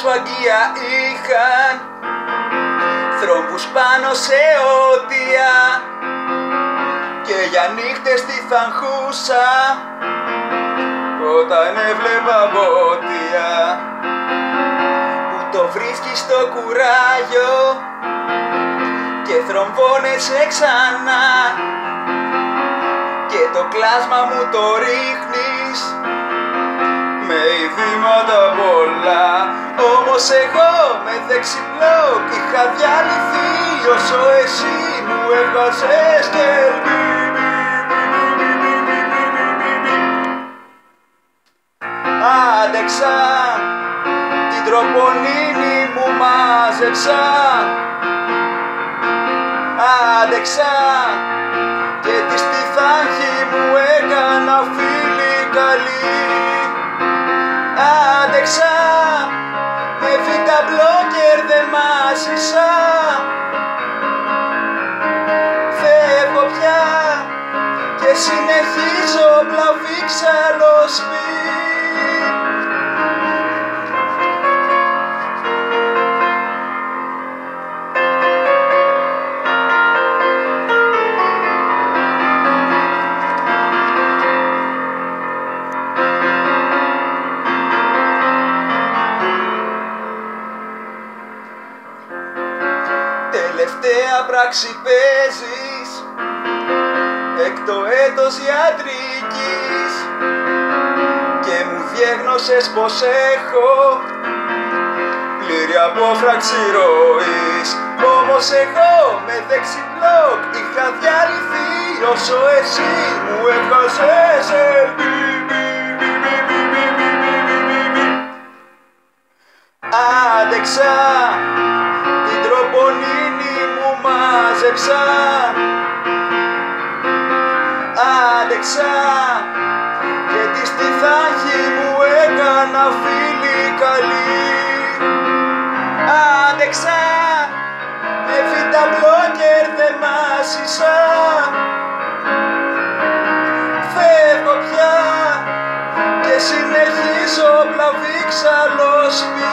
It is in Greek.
σφαγεία είχαν θρόμβους πάνω σε ότια και για νύχτες τι θα αγχούσα όταν έβλεπα μπότια που το βρίσκεις στο κουράγιο και θρομβώνεσαι ξανά και το κλάσμα μου το ρίχνεις με ειδήματα πολλά. Όμως εγώ με δεξιμπλοκ είχα διαλυθεί όσο εσύ μου έβγαζες κελπί. Άντεξα, την τροπονίνη μου μάζεψα. Άντεξα και τη στιθάχη μου έκανα φίλη καλή. Άντεξα, με β' μπλόκερ δεν μάζησα. Φεύγω πια και συνεχίζω πλαβή ξαλοσπή. Τελευταία πράξη παίζεις έκτο έτος ιατρικής και μου διέγνωσες πως έχω πλήρη απόφραξη ροής. Όμως εγώ με δεξιμπλοκ είχα διαλυθεί όσο εσύ μου έβγαζες ελπί. Άντεξα, την τροπονίνη μου μάζεψα. Άντεξα και τη στιθάχη μου έκανα φίλη καλή. Άντεξα, με β' μπλόκερ δεν μάζησα. Φεύγω πια και συνεχίζω πλαβή ξαλοσπή.